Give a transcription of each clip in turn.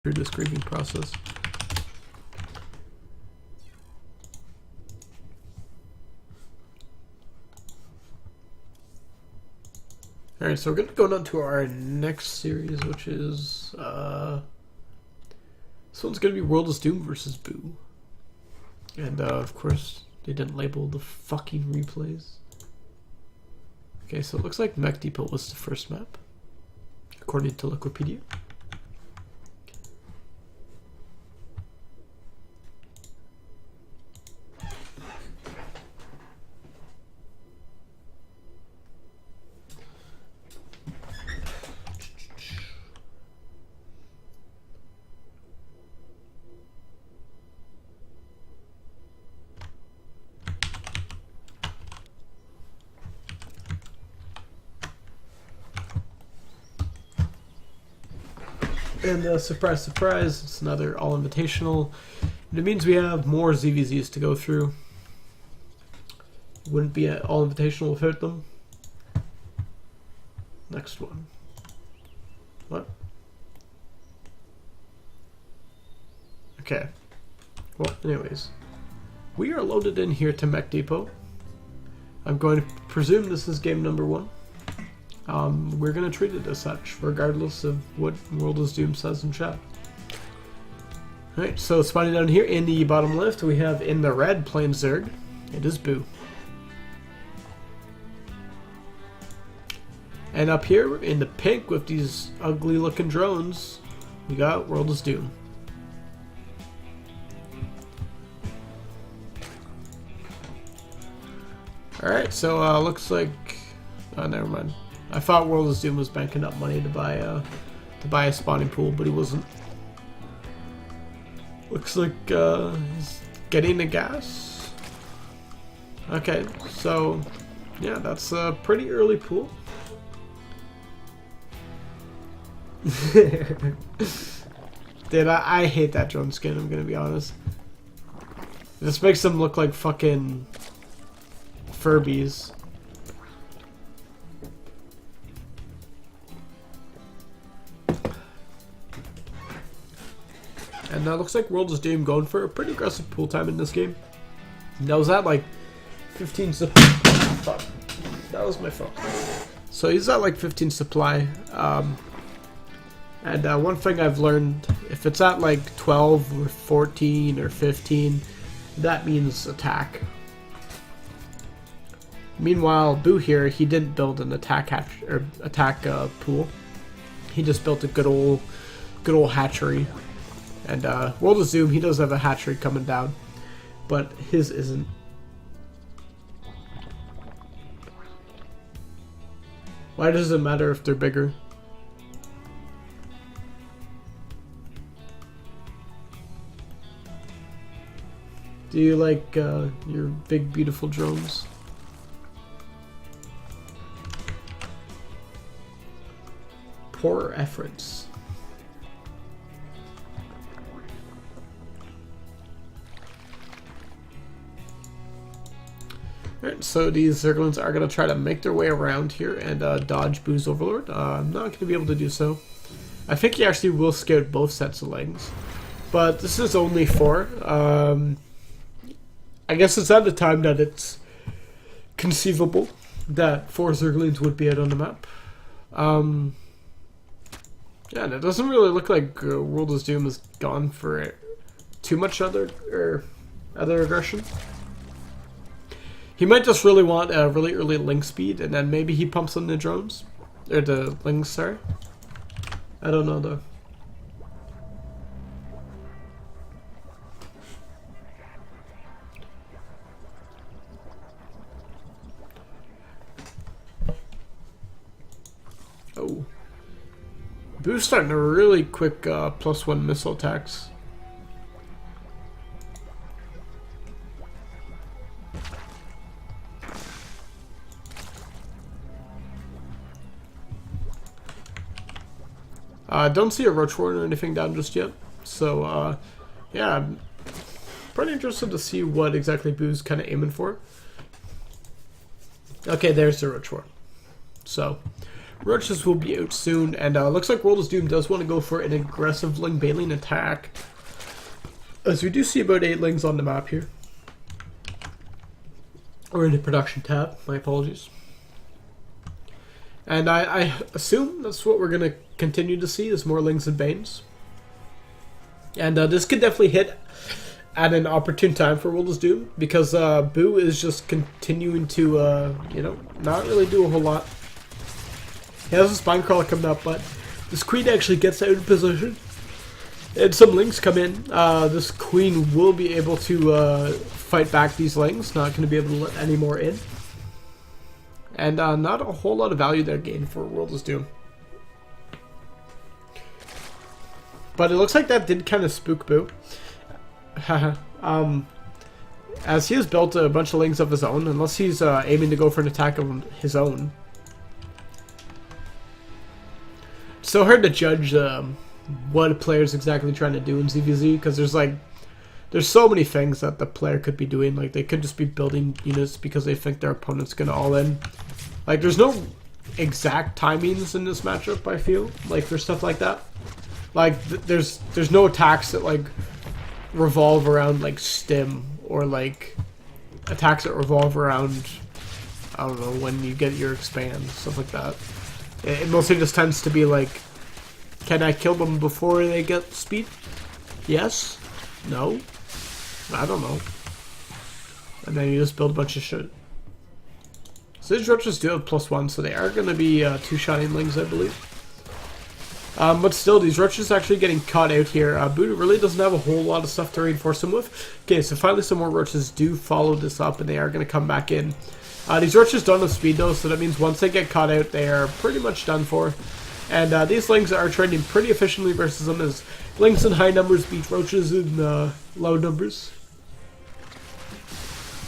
through this grieving process. Alright, so we're going to go on to our next series, which is, this one's going to be Worldisdoom versus Boo. And, of course, they didn't label the fucking replays. Okay, so it looks like Mech Depot was the first map, according to Wikipedia. And surprise, surprise, it's another all-invitational. And it means we have more ZVZs to go through. Wouldn't be an all-invitational without them. Next one. What? Okay. Well, anyways. We are loaded in here to Mech Depot. I'm going to presume this is game number 1. We're going to treat it as such, regardless of what Worldisdoom says in chat. Alright, so spawning down here in the bottom left, we have in the red playing Zerg. It is Boo. And up here in the pink with these ugly looking drones, we got Worldisdoom. Alright, so looks like... Oh, never mind. I thought Worldisdoom was banking up money to buy a spawning pool, but he wasn't. Looks like he's getting the gas. Okay, so yeah, that's a pretty early pool. Dude, I hate that drone skin, I'm gonna be honest. This makes them look like fucking Furbies. And looks like Worldisdoom going for a pretty aggressive pool time in this game. That was at like 15 supply. Fuck. That was my fault. So he's at like 15 supply. And one thing I've learned, if it's at like 12 or 14 or 15, that means attack. Meanwhile, Boo here, he didn't build an attack pool. He just built a good old hatchery. And Worldisdoom, he does have a hatchery coming down, but his isn't. Why does it matter if they're bigger? Do you like your big beautiful drones? Poor efforts. Alright, so these Zerglings are going to try to make their way around here and dodge Boo's Overlord. I'm not going to be able to do so. I think he actually will scout both sets of legs. But this is only 4. I guess it's at the time that it's conceivable that 4 Zerglings would be out on the map. Yeah, and it doesn't really look like Worldisdoom has gone for too much other aggression. He might just really want a really early link speed, and then maybe he pumps on the drones. Or the links, sorry. I don't know, though. Oh. Boo's starting a really quick +1 missile attacks. Don't see a roach warren or anything down just yet, so yeah, I'm pretty interested to see what exactly Boo's kind of aiming for. Okay, there's the roach warren. So Roaches will be out soon, and looks like Worldisdoom does want to go for an aggressive Ling Baleen attack. As we do see about 8 Lings on the map here. Or in the production tab, my apologies. And I assume that's what we're going to continue to see, is more Lings and Banes. And this could definitely hit at an opportune time for Worldisdoom, because Boo is just continuing to, you know, not really do a whole lot. He has a Spine Crawler coming up, but this Queen actually gets out of position. And some Lings come in. This Queen will be able to fight back these Lings, not going to be able to let any more in. And not a whole lot of value there gained for Worldisdoom. But it looks like that did kind of spook Boo. As he has built a bunch of Lings of his own, unless he's aiming to go for an attack of his own. It's so hard to judge what a player's exactly trying to do in ZVZ, because there's so many things that the player could be doing. Like, they could just be building units because they think their opponent's gonna all in. Like, there's no exact timings in this matchup, I feel, like, for stuff like that. Like, there's no attacks that, like, revolve around, like, stim, or, like, attacks that revolve around, I don't know, when you get your expand, stuff like that. It mostly just tends to be, like, can I kill them before they get speed? Yes? No? I don't know. And then you just build a bunch of shit. So these Roaches do have +1, so they are going to be 2 Shining Lings, I believe. But still, these Roaches actually getting caught out here. Boo really doesn't have a whole lot of stuff to reinforce him with. Okay, so finally some more Roaches do follow this up, and they are going to come back in. These Roaches don't have speed though, so that means once they get caught out, they are pretty much done for. And these Lings are training pretty efficiently versus them, as Lings in high numbers beat Roaches in low numbers.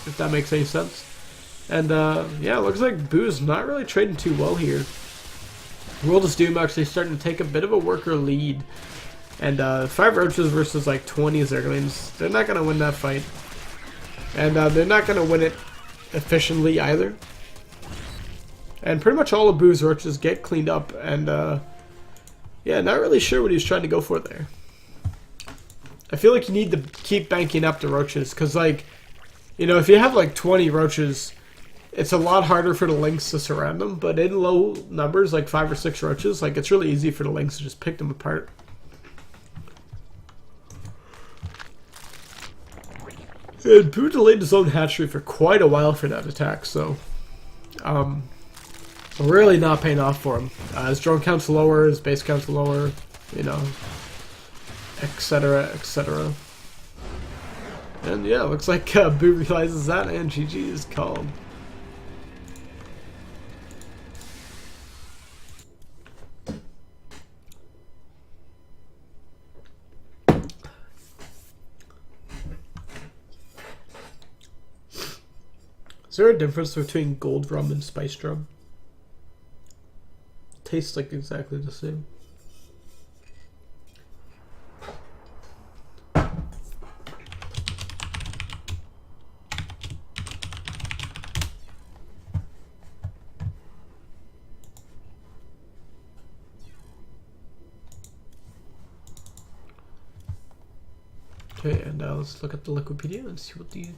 If that makes any sense. And yeah, it looks like Boo's not really trading too well here. Worldisdoom actually starting to take a bit of a worker lead. And 5 Roaches versus like 20 Zerglings, they're not going to win that fight. And they're not going to win it efficiently either. And pretty much all of Boo's Roaches get cleaned up, and yeah, not really sure what he's trying to go for there. I feel like you need to keep banking up the Roaches, because, like, you know, if you have like 20 Roaches, it's a lot harder for the Lings to surround them, but in low numbers, like 5 or 6 Roaches, like, it's really easy for the Lings to just pick them apart. And Boo delayed his own hatchery for quite a while for that attack, so really not paying off for him. His drone count's lower, his base count's lower, you know, etc., etc. And yeah, looks like Boo realizes that, and GG is called. Is there a difference between gold rum and spiced rum? Tastes like exactly the same. Okay, and let's look at the Liquipedia and see what the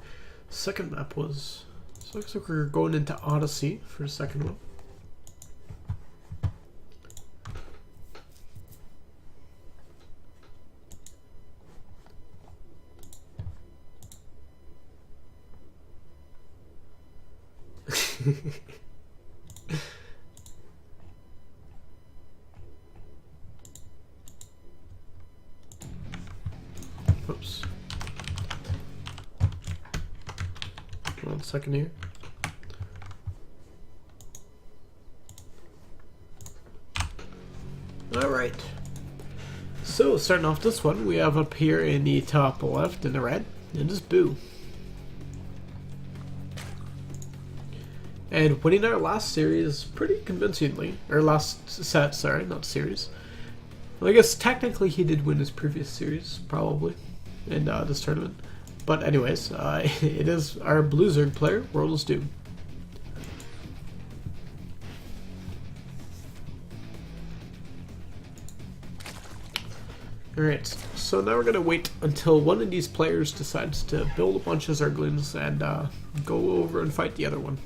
second map was. So looks like we're going into Odyssey for the second one. Oops. 1 second here. Alright. So, starting off this one, we have up here in the top left in the red, it is Boo. And winning our last series pretty convincingly. Or last set, sorry, not series. Well, I guess technically he did win his previous series, probably, in this tournament. But anyways, it is our Blue Zerg player, Worldisdoom. Alright, so now we're going to wait until one of these players decides to build a bunch of Zerglings and go over and fight the other one.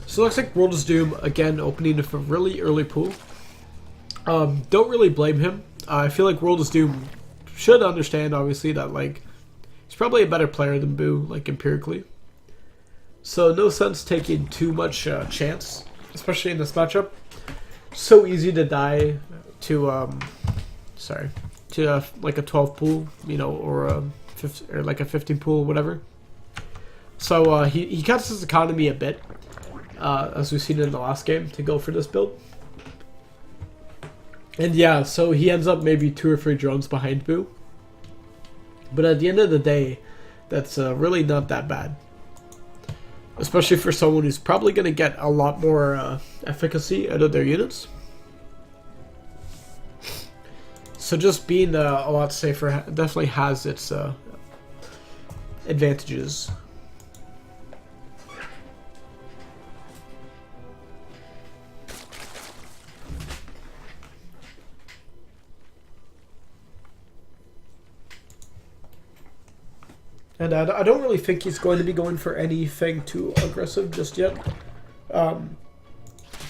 So it looks like Worldisdoom, again, opening with a really early pool. Don't really blame him. I feel like Worldisdoom should understand, obviously, that like he's probably a better player than Boo, like empirically. So no sense taking too much chance, especially in this matchup. So easy to die to like a 12 pool, you know, or like a 15 pool, whatever. So he cuts his economy a bit, as we've seen in the last game, to go for this build. And yeah, so he ends up maybe 2 or 3 drones behind Boo. But at the end of the day, that's really not that bad. Especially for someone who's probably going to get a lot more efficacy out of their units. So just being a lot safer definitely has its advantages. And I don't really think he's going to be going for anything too aggressive just yet.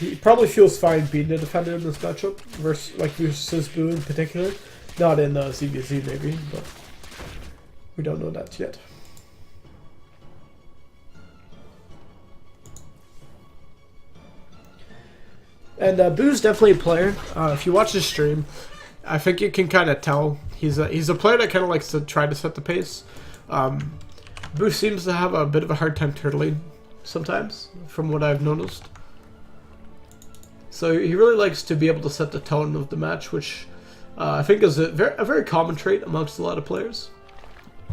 He probably feels fine being a defender in this matchup versus Boo in particular. Not in ZBZ maybe, but we don't know that yet. And Boo's definitely a player. If you watch his stream, I think you can kind of tell he's a player that kind of likes to try to set the pace. Boo seems to have a bit of a hard time turtling sometimes, from what I've noticed. So he really likes to be able to set the tone of the match, which I think is a very common trait amongst a lot of players.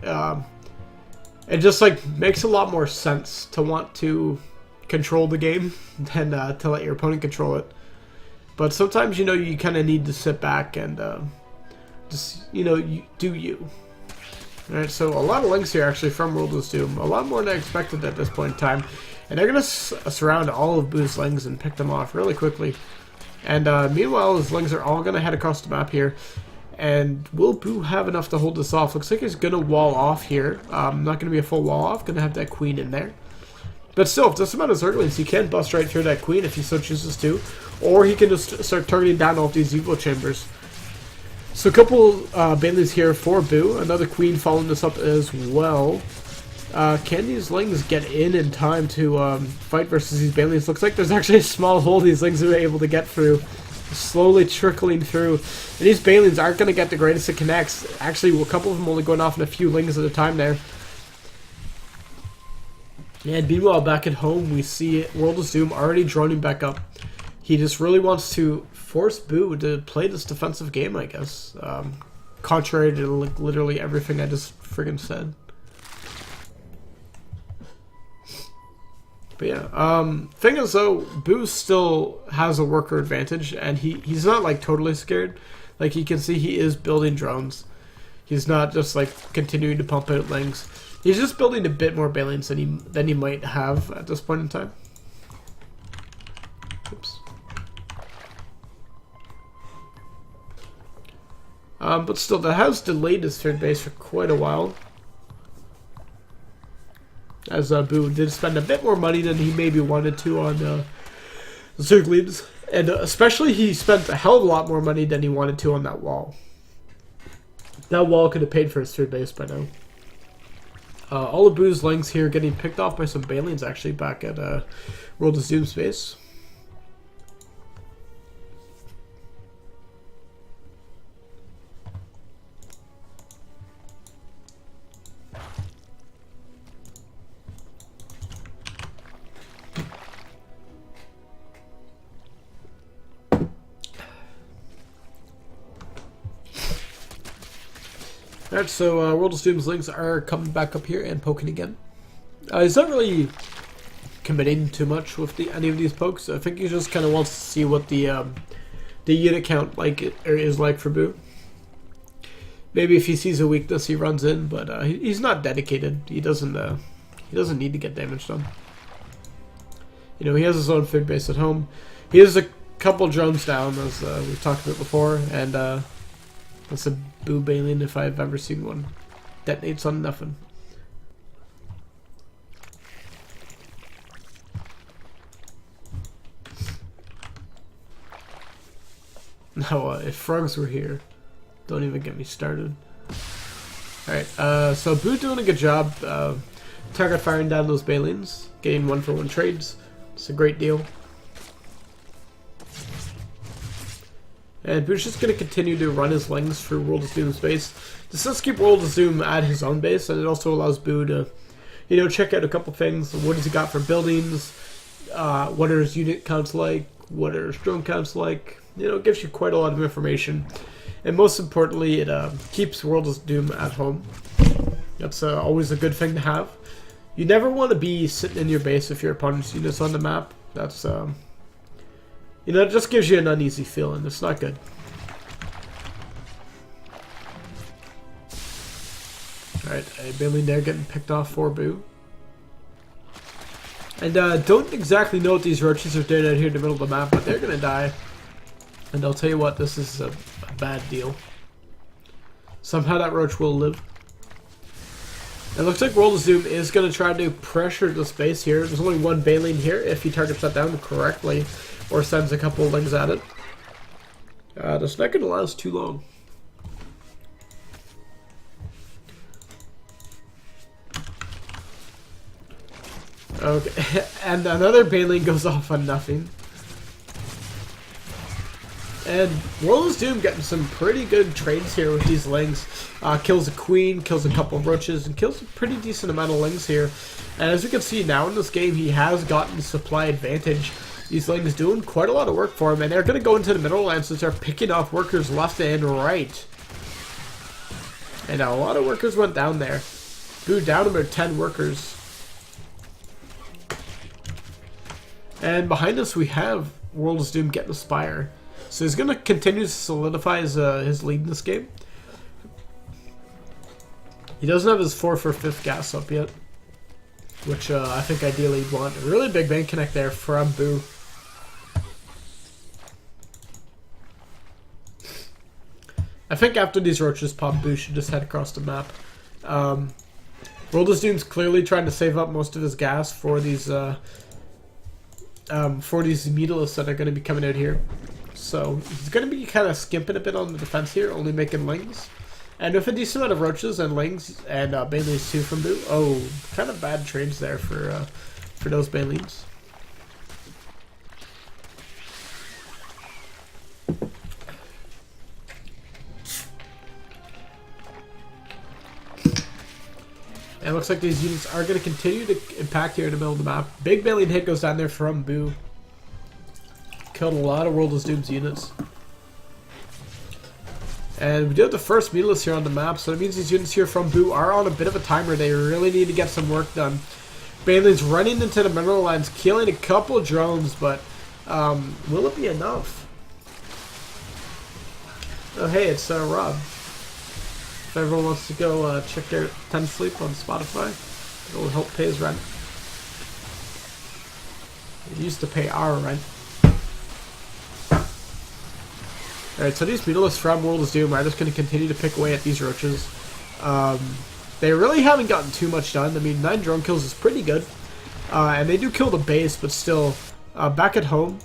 It just like makes a lot more sense to want to control the game than to let your opponent control it. But sometimes, you know, you kind of need to sit back and just, you know, do you. Alright, so a lot of links here actually from Worldisdoom. A lot more than I expected at this point in time. And they're going to surround all of Boo's lings and pick them off really quickly. And meanwhile, his lings are all going to head across the map here. And will Boo have enough to hold this off? Looks like he's going to wall off here. Not going to be a full wall off. Going to have that queen in there. But still, if this amount of Zerglings, he can bust right through that queen if he so chooses to. Or he can just start targeting down all of these Evo chambers. So a couple Baneleys here for Boo. Another queen following this up as well. Can these lings get in time to fight versus these Baneleys? Looks like there's actually a small hole these lings are able to get through. Slowly trickling through. And these Baneleys aren't going to get the greatest of connects. Actually, a couple of them only going off in a few lings at a time there. And meanwhile, back at home, we see Worldisdoom already droning back up. He just really wants to force Boo to play this defensive game, I guess. Contrary to like, literally everything I just friggin' said. But yeah, thing is though, Boo still has a worker advantage, and he's not like totally scared. Like you can see, he is building drones. He's not just like continuing to pump out lings. He's just building a bit more Baneleys than he might have at this point in time. Oops. But still, that has delayed his third base for quite a while. As Boo did spend a bit more money than he maybe wanted to on Zerglings. And especially he spent a hell of a lot more money than he wanted to on that wall. That wall could have paid for his third base by now. All of Boo's lings here getting picked off by some Baneleys actually back at Worldisdoom's base. Alright, so Worldisdoom's lings are coming back up here and poking again. He's not really committing too much with any of these pokes. I think he just kind of wants to see what the unit count is like for Boo. Maybe if he sees a weakness, he runs in, but he's not dedicated. He doesn't need to get damage done. You know, he has his own food base at home. He has a couple drones down, as we've talked about before, and that's a Boo Baleen if I've ever seen one. Detonates on nothing. Now, if frogs were here, don't even get me started. Alright, so Boo doing a good job. Target firing down those Baleens, getting 1-for-1 trades. It's a great deal. And Boo's just going to continue to run his lings through Worldisdoom's base. This does keep Worldisdoom at his own base, and it also allows Boo to, you know, check out a couple things. What has he got for buildings? What are his unit counts like? What are his drone counts like? You know, it gives you quite a lot of information. And most importantly, it keeps Worldisdoom at home. That's always a good thing to have. You never want to be sitting in your base if your opponent's unit's on the map. That's, you know, it just gives you an uneasy feeling. It's not good. Alright, Baleen there getting picked off for Boo. And don't exactly know what these roaches are doing out here in the middle of the map, but they're going to die. And I'll tell you what, this is a bad deal. Somehow that roach will live. It looks like Worldisdoom is going to try to pressure the space here. There's only one Baleen here if he targets that down correctly or sends a couple of lings at it. That's not going to last too long. Okay, and another Baleen goes off on nothing. And Worldisdoom getting some pretty good trades here with these lings. Kills a queen, kills a couple of roaches, and kills a pretty decent amount of lings here. And as you can see now in this game, he has gotten supply advantage. These lings doing quite a lot of work for him, and they're going to go into the middle lands and start picking off workers left and right. And a lot of workers went down there. Boo down about 10 workers. And behind us we have Worldisdoom getting a Spire. So he's going to continue to solidify his lead in this game. He doesn't have his 4 for 5th gas up yet, which I think ideally he'd want. A really big bank connect there from Boo. I think after these roaches pop, Boo should just head across the map. Worldisdoom's clearly trying to save up most of his gas for these Mutalists that are going to be coming out here. So he's going to be kind of skimping a bit on the defense here, only making lings. And with a decent amount of roaches and lings and Baleens too from Boo. Oh, kind of bad trades there for those Baleens. And it looks like these units are going to continue to impact here in the middle of the map. Big Baleen hit goes down there from Boo. Killed a lot of Worldisdoom's units. And we do have the first Mutalist here on the map, so that means these units here from Boo are on a bit of a timer. They really need to get some work done. Baleen's running into the mineral lines, killing a couple of drones, but will it be enough? Oh hey, it's Rob. If everyone wants to go check out 10 Sleep on Spotify, it'll help pay his rent. It used to pay our rent. Alright, so these Mutalists from Worldisdoom are just going to continue to pick away at these roaches. They really haven't gotten too much done. I mean, 9 drone kills is pretty good. And they do kill the base, but still, back at home,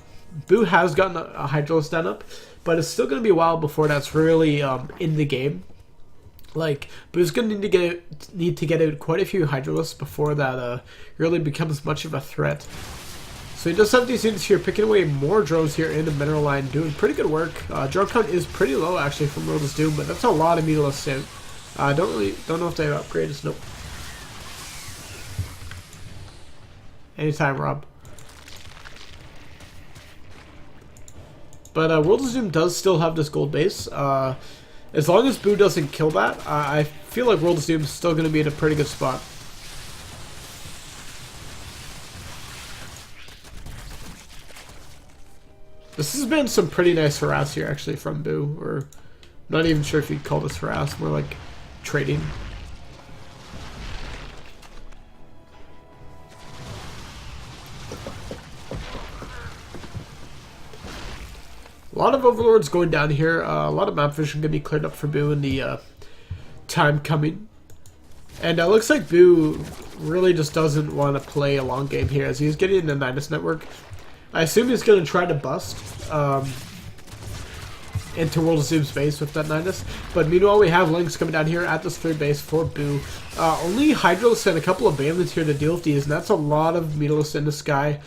Boo has gotten a Hydralisk done up, but it's still going to be a while before that's really in the game. Like, Boo's going to need to get out quite a few Hydralisks before that really becomes much of a threat. So he does have these units here picking away more drones here in the mineral line, doing pretty good work. Drone count is pretty low actually from Worldisdoom, but that's a lot of Mutalists out. Don't know if they have upgraded. Nope. Anytime, Rob. But Worldisdoom does still have this gold base. As long as Boo doesn't kill that, I feel like Worldisdoom is still going to be in a pretty good spot. This has been some pretty nice harass here, actually, from Boo. Or, not even sure if you'd call this harass, more like trading. A lot of overlords going down here. A lot of map vision going to be cleared up for Boo in the time coming. And it looks like Boo really just doesn't want to play a long game here as he's getting in the Nidus network. I assume he's going to try to bust into Worldisdoom's base with that Nidus. But meanwhile, we have Lynx coming down here at this third base for Boo. Only Hydros and a couple of Bandits here to deal with these, and that's a lot of Meatless in the sky.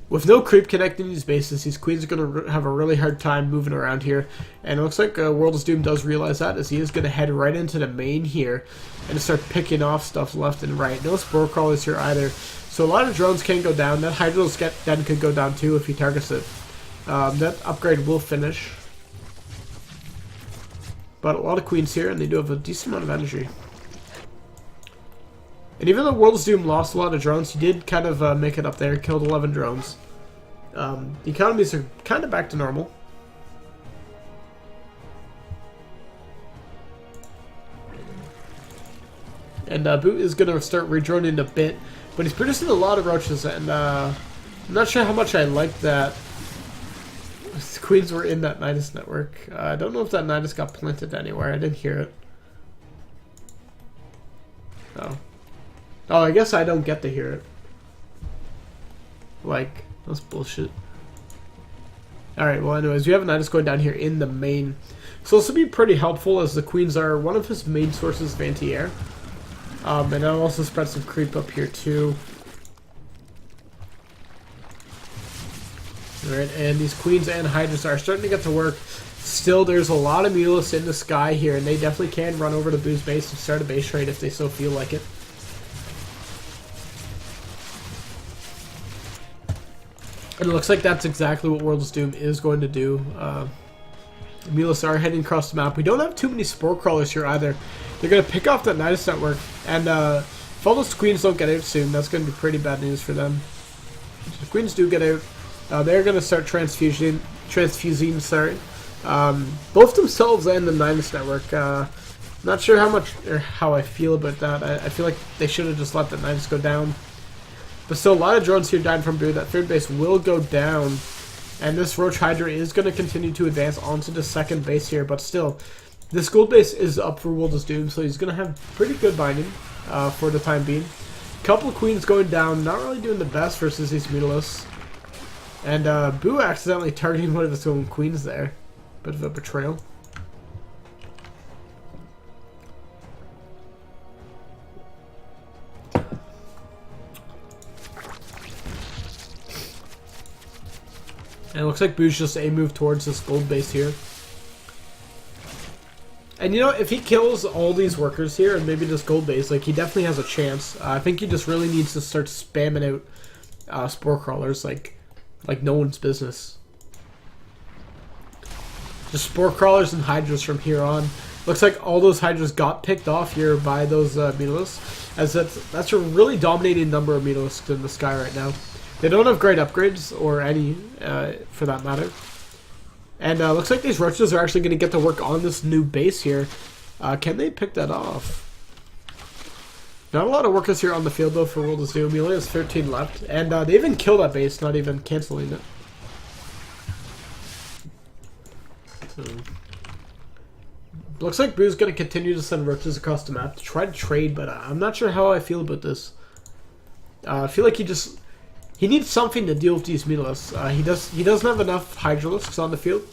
With no creep connecting these bases, these queens are going to have a really hard time moving around here. And it looks like Worldisdoom does realize that, as he is going to head right into the main here and start picking off stuff left and right. No Spore Crawlers here either. So a lot of drones can go down. That Hydros then could go down too if he targets it. That upgrade will finish. But a lot of queens here, and they do have a decent amount of energy. And even though Worldisdoom lost a lot of drones, he did kind of make it up there, killed 11 drones. The economies are kind of back to normal. And Boo is going to start redroning a bit, but he's producing a lot of roaches, and I'm not sure how much I like that. Queens were in that Nidus network. I don't know if that Nidus got planted anywhere. I didn't hear it. Oh. Oh, I guess I don't get to hear it. Like, that's bullshit. Alright, well anyways, we have a Nidus going down here in the main. So this will be pretty helpful as the queens are one of his main sources of anti-air. And I'll also spread some creep up here too. Alright, and these queens and hydras are starting to get to work. Still, there's a lot of Meatless in the sky here, and they definitely can run over to Boo's base and start a base trade if they so feel like it. And it looks like that's exactly what Worldisdoom is going to do. Meatless are heading across the map. We don't have too many Spore Crawlers here either. They're going to pick off that Nidus network, and if all those queens don't get out soon, that's going to be pretty bad news for them. If the queens do get out, they're going to start transfusing, sorry. Both themselves and the Nidus network. Not sure how much or how I feel about that. I feel like they should have just let the Nidus go down. But still, a lot of drones here died from Boo. That third base will go down. And this Roach Hydra is going to continue to advance onto the second base here. But still, this gold base is up for Worldisdoom, so he's going to have pretty good binding for the time being. Couple of queens going down, not really doing the best versus these Meatless. And Boo accidentally targeting one of his own queens there. Bit of a betrayal. And it looks like Boo's just a move towards this gold base here. And you know, if he kills all these workers here and maybe this gold base, like, he definitely has a chance. I think he just really needs to start spamming out Spore Crawlers like no one's business. Just Spore Crawlers and Hydras from here on. Looks like all those Hydras got picked off here by those Meatless, as that's a really dominating number of Meatless in the sky right now. They don't have great upgrades, or any, for that matter. And looks like these Roaches are actually going to get to work on this new base here. Can they pick that off? Not a lot of workers here on the field, though, for Worldisdoom. He only has 13 left. And they even kill that base, not even canceling it. So, looks like Boo's going to continue to send Roaches across the map to try to trade, but I'm not sure how I feel about this. I feel like he needs something to deal with these Meatless. He doesn't have enough Hydralisks on the field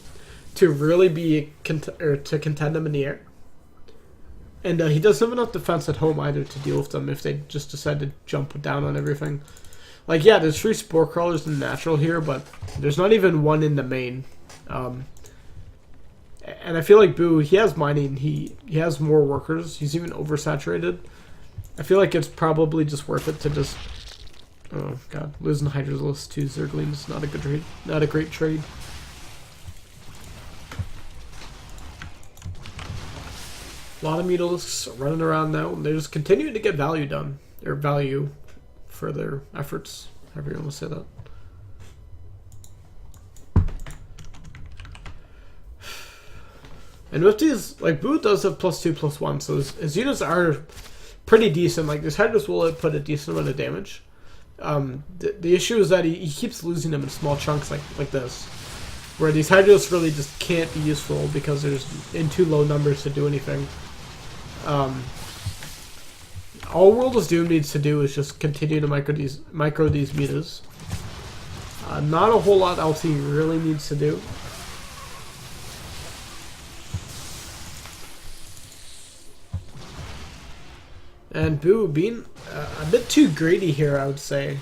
to really be to contend them in the air, and he doesn't have enough defense at home either to deal with them if they just decide to jump down on everything. Like, yeah, there's 3 Spore Crawlers in natural here, but there's not even one in the main. And I feel like Boo, he has mining. He has more workers. He's even oversaturated. I feel like it's probably just worth it to just. Oh god, losing Hydralis to Zergling is not a good trade. Not a great trade. A lot of Meatlisks running around now, and they're just continuing to get value done. Or value for their efforts, however you want to say that. And with these, like, Boo does have +2/+1, so his units are pretty decent. Like, this Hydras will output a decent amount of damage. The issue is that he keeps losing them in small chunks like this. where these Hydros really just can't be useful because there's in too low numbers to do anything. All Worldisdoom needs to do is just continue to micro these mutas. Not a whole lot else he really needs to do. And Boo being a bit too greedy here, I would say.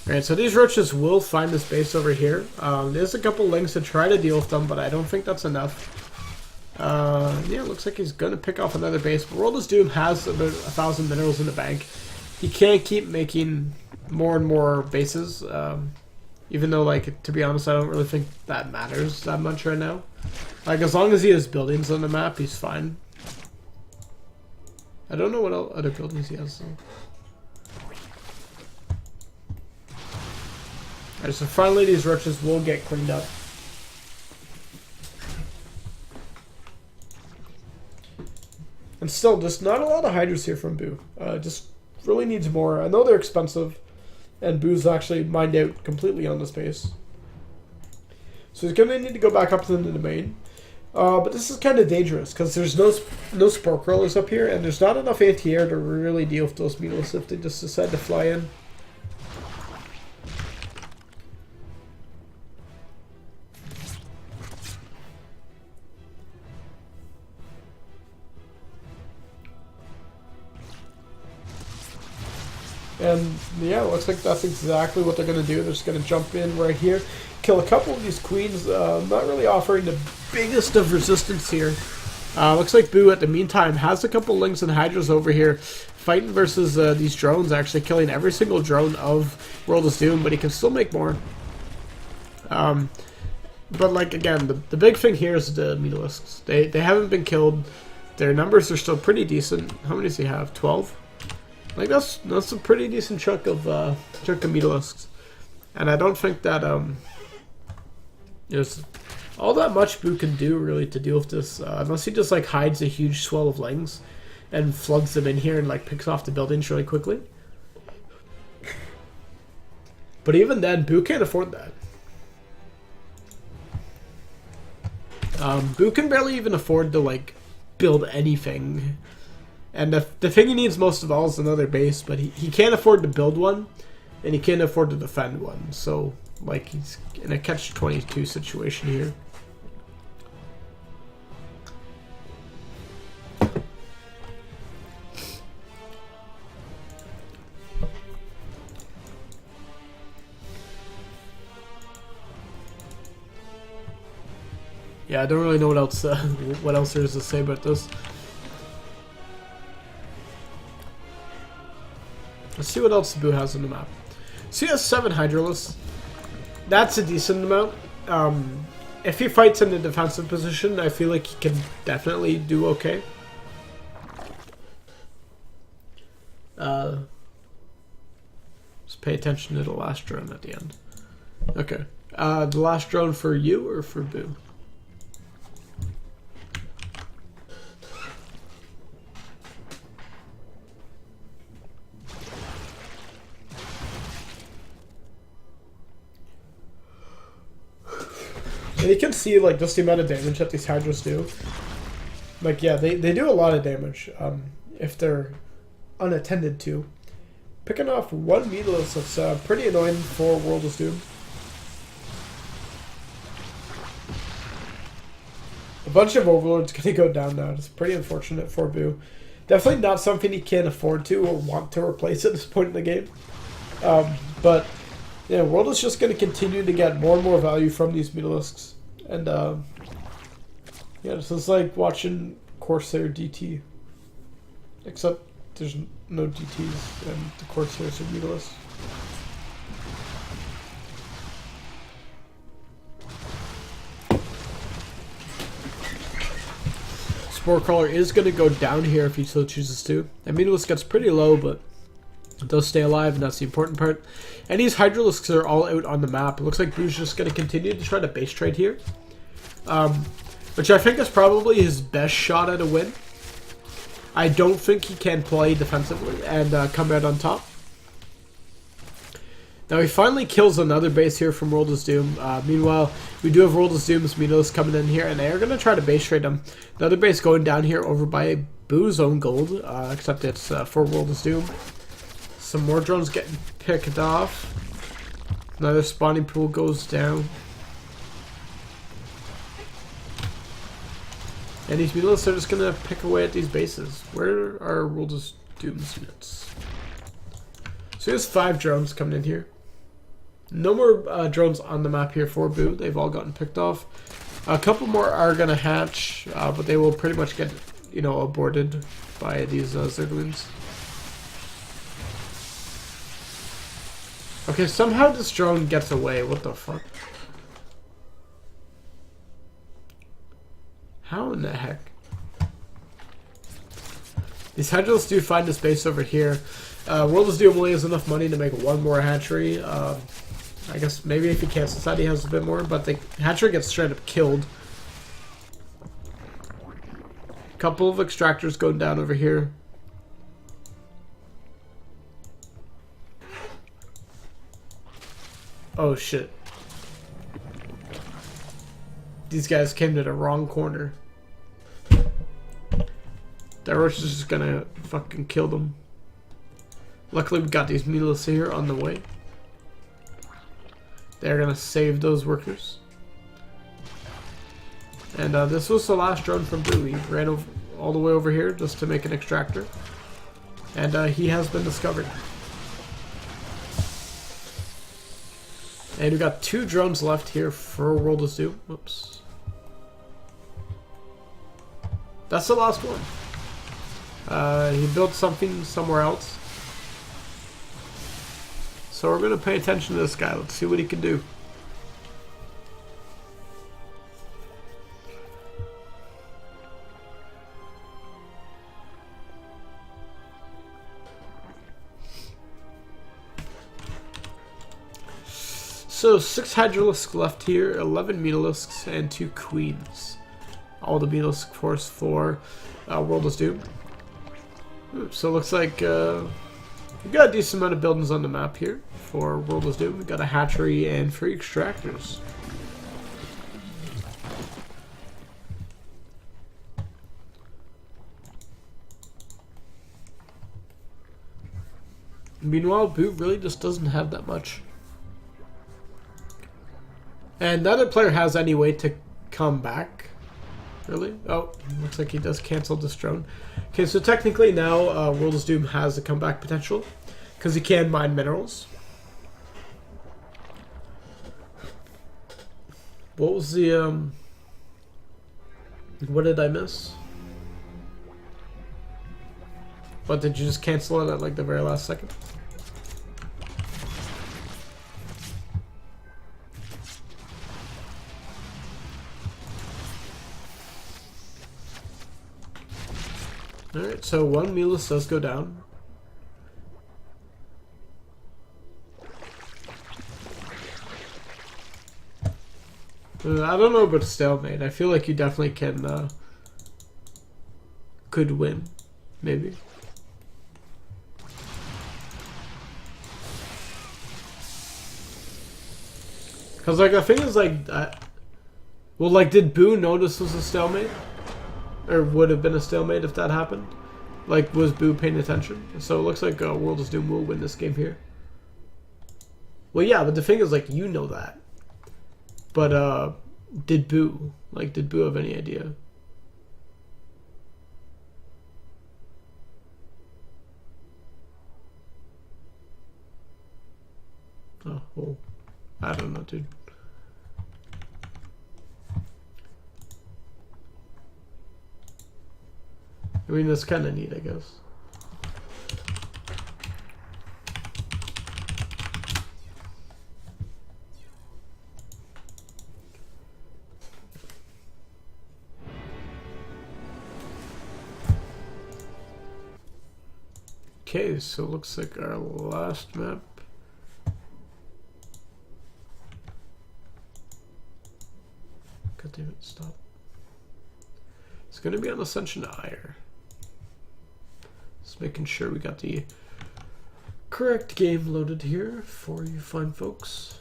Alright, so these roaches will find this base over here. There's a couple links to try to deal with them, but I don't think that's enough. Yeah, it looks like he's going to pick off another base. But Worldisdoom has about 1,000 minerals in the bank. He can't keep making more and more bases. Even though, like, to be honest, I don't really think that matters that much right now. Like, as long as he has buildings on the map, he's fine. I don't know what other buildings he has, though. Alright, so finally these roaches will get cleaned up. And still, just not a lot of hydras here from Boo. Just really needs more. I know they're expensive, and Boo's actually mined out completely on this base. So he's going to need to go back up to the domain. But this is kind of dangerous, because there's no spore crawlers up here, and there's not enough anti-air to really deal with those mutals if they just decide to fly in. And yeah, it looks like that's exactly what they're going to do. They're just going to jump in right here, kill a couple of these queens, not really offering the biggest of resistance here. Looks like Boo, at the meantime, has a couple Lings and Hydras over here, fighting versus these drones, actually killing every single drone of Worldisdoom, but he can still make more. But like, again, the big thing here is the Mutalisks. They haven't been killed. Their numbers are still pretty decent. How many does he have? 12? Like, that's a pretty decent chunk of Mutalisks. And I don't think that there's all that much Boo can do really to deal with this, unless he just like hides a huge swell of Lings and floods them in here and like picks off the buildings really quickly. But even then, Boo can't afford that. Boo can barely even afford to like build anything. And the thing he needs most of all is another base, but he can't afford to build one, and he can't afford to defend one. So, like, he's in a catch-22 situation here. Yeah, I don't really know what else there is to say about this. Let's see what else Boo has on the map. So he has 7 Hydralisks. That's a decent amount. If he fights in a defensive position, I feel like he can definitely do okay. Just pay attention to the last drone at the end. Okay. The last drone for you or for Boo? And you can see, like, just the amount of damage that these Hydras do. Like, yeah, they do a lot of damage, if they're unattended to. Picking off one Mutalisk, that's pretty annoying for Worldisdoom. A bunch of Overlords gonna go down now. It's pretty unfortunate for Boo. Definitely not something he can afford to or want to replace at this point in the game. But yeah, World is just going to continue to get more and more value from these Mutalisks. And, yeah, this is like watching Corsair DT. Except there's no DTs, and the Corsairs are Mutalisks. Spore Crawler is going to go down here if he so chooses to. And Mutalisk gets pretty low, but it does stay alive, and that's the important part. And these Hydralisks are all out on the map. It looks like Boo's just going to continue to try to base trade here. Which I think is probably his best shot at a win. I don't think he can play defensively and come out on top. Now he finally kills another base here from Worldisdoom. Meanwhile, we do have Worldisdoom's Minos coming in here, and they are going to try to base trade him. Another base going down here over by Boo's own gold, except it's for Worldisdoom. Some more drones getting picked off. Another spawning pool goes down. And these Minos are just going to pick away at these bases. Where are Worldisdoom's units? So there's 5 drones coming in here. No more drones on the map here for Boo. They've all gotten picked off. A couple more are going to hatch, but they will pretty much get, you know, aborted by these Zerglings. Okay, somehow this drone gets away. What the fuck? How in the heck? These Hydrals do find a space over here. Worldisdoom only has enough money to make 1 more hatchery. I guess maybe if he can't, Society has a bit more, but the hatchery gets straight up killed. Couple of extractors going down over here. Oh shit. These guys came to the wrong corner. That rush is just gonna fucking kill them. Luckily we got these Milos here on the way. They're gonna save those workers. And this was the last drone from Boo. He ran over, all the way over here just to make an extractor. And he has been discovered. And we got 2 drones left here for Worldisdoom. Whoops. That's the last one. He built something somewhere else. So we're going to pay attention to this guy. Let's see what he can do. So 6 Hydralisks left here, 11 Mutalisks, and 2 Queens. All the Mutalisk, of course, for Worldisdoom. So it looks like we got a decent amount of buildings on the map here for Worldisdoom. We got a hatchery and 3 extractors. Meanwhile, Boo really just doesn't have that much. And the other player has any way to come back. Really? Oh, looks like he does cancel this drone. Okay, so technically now Worldisdoom has a comeback potential because he can mine minerals. What was the what did I miss? What, did you just cancel it at like the very last second? Alright, so 1 Mulus does go down. I don't know about stalemate. I feel like you definitely can, could win. Maybe. Because, like, the thing is, like, well, like, did Boo know this was a stalemate? Or would have been a stalemate if that happened? Like, was Boo paying attention? So it looks like Worldisdoom will win this game here. Well, yeah, but the thing is, like, you know that. But, did Boo? Like, did Boo have any idea? Oh, well, I don't know, dude. I mean, that's kind of neat, I guess. Okay, so it looks like our last map. God damn it, stop. It's going to be on Ascension Ire. Just making sure we got the correct game loaded here for you fine folks.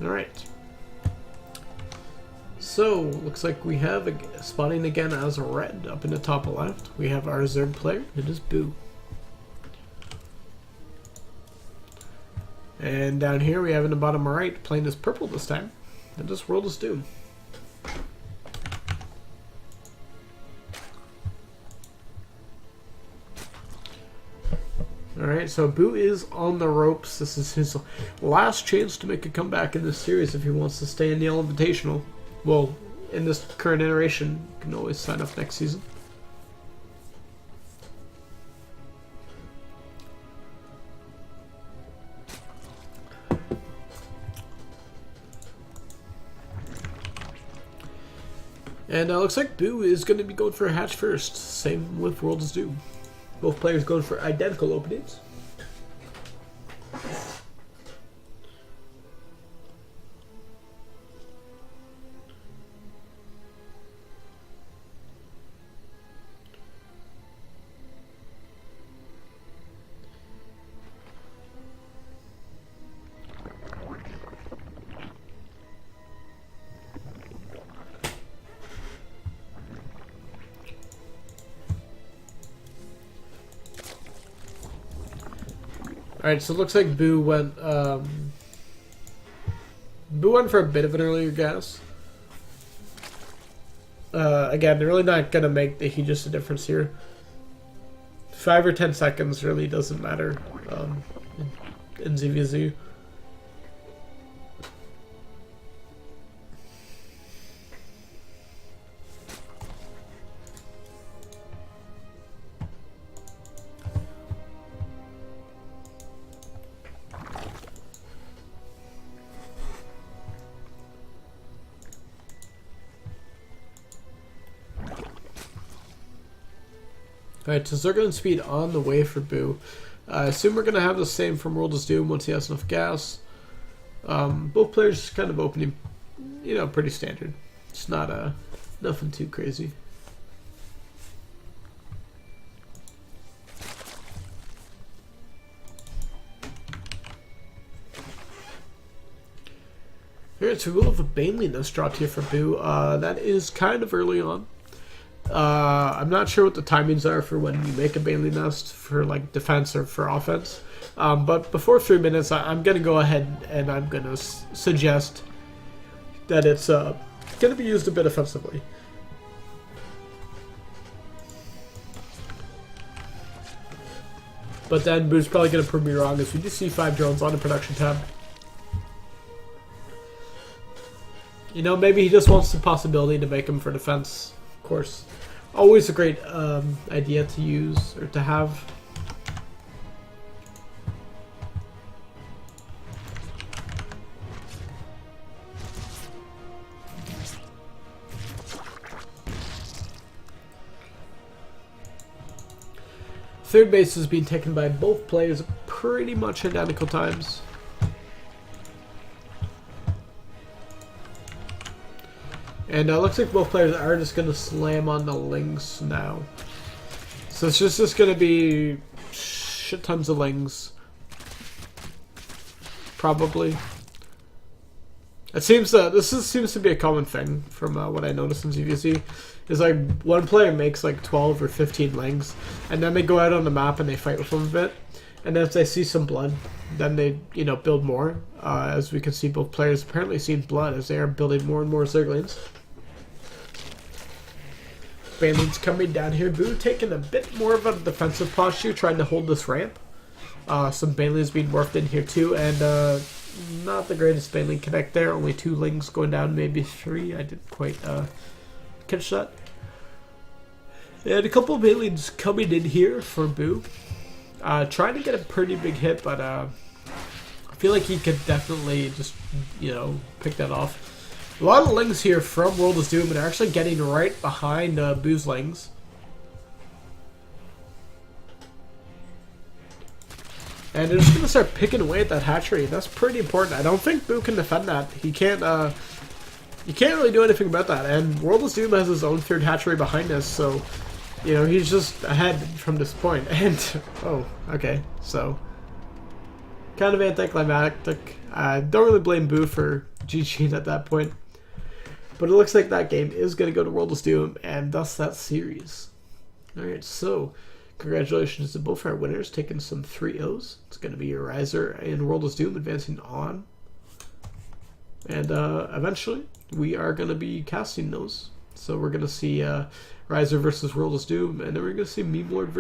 Alright. So, looks like we have spawning again as red up in the top left. We have our Zerg player. It is Boo. And down here we have in the bottom right playing as purple this time. And just Worldisdoom. Alright, so Boo is on the ropes. This is his last chance to make a comeback in this series if he wants to stay in the Allinvitational. Well, in this current iteration, you can always sign up next season. And looks like Boo is going to be going for a hatch first. Same with Worldisdoom. Both players going for identical openings. Alright, so it looks like Boo went for a bit of an earlier gas. Again, they're really not going to make the hugest difference here. 5 or 10 seconds really doesn't matter in ZVZ. Alright, so Zerg speed on the way for Boo. I assume we're going to have the same from Worldisdoom once he has enough gas. Both players kind of opening, you know, pretty standard. It's not nothing too crazy. Alright, so we will have a Baneling that's dropped here for Boo. That is kind of early on. I'm not sure what the timings are for when you make a Baneling nest for like defense or for offense. But before 3 minutes, I'm going to go ahead and I'm going to suggest that it's going to be used a bit offensively. But then Boo's probably going to prove me wrong as we do see 5 drones on the production tab. You know, maybe he just wants the possibility to make them for defense. Of course, always a great idea to use or to have. Third base is being taken by both players at pretty much identical times. And looks like both players are just going to slam on the Lings now. So it's just going to be shit tons of Lings. Probably. It seems this seems to be a common thing from what I noticed in ZVZ. Is like one player makes like 12 or 15 Lings, and then they go out on the map and they fight with them a bit. And then if they see some blood, then they build more. As we can see, both players apparently seen blood as they are building more and more Zerglings. Baneling's coming down here. Boo taking a bit more of a defensive posture, trying to hold this ramp. Some Banelings being morphed in here too, and not the greatest Baneling connect there. Only 2 Lings going down, maybe 3. I didn't quite catch that. And a couple of Banelings coming in here for Boo. Trying to get a pretty big hit, but I feel like he could definitely just, pick that off. A lot of lings here from Worldisdoom and actually getting right behind Boo's lings. And they're just going to start picking away at that hatchery. That's pretty important. I don't think Boo can defend that. He can't really do anything about that. And Worldisdoom has his own third hatchery behind us, so, you know, he's just ahead from this point. And, oh, okay, so, kind of anticlimactic. I don't really blame Boo for GGing at that point. But it looks like that game is going to go to Worldisdoom, and thus that series. Alright, so congratulations to both our winners, taking some 3-0s. It's going to be your Riser and Worldisdoom advancing on. And eventually, we are going to be casting those. So we're going to see Riser versus Worldisdoom, and then we're going to see Meme Lord versus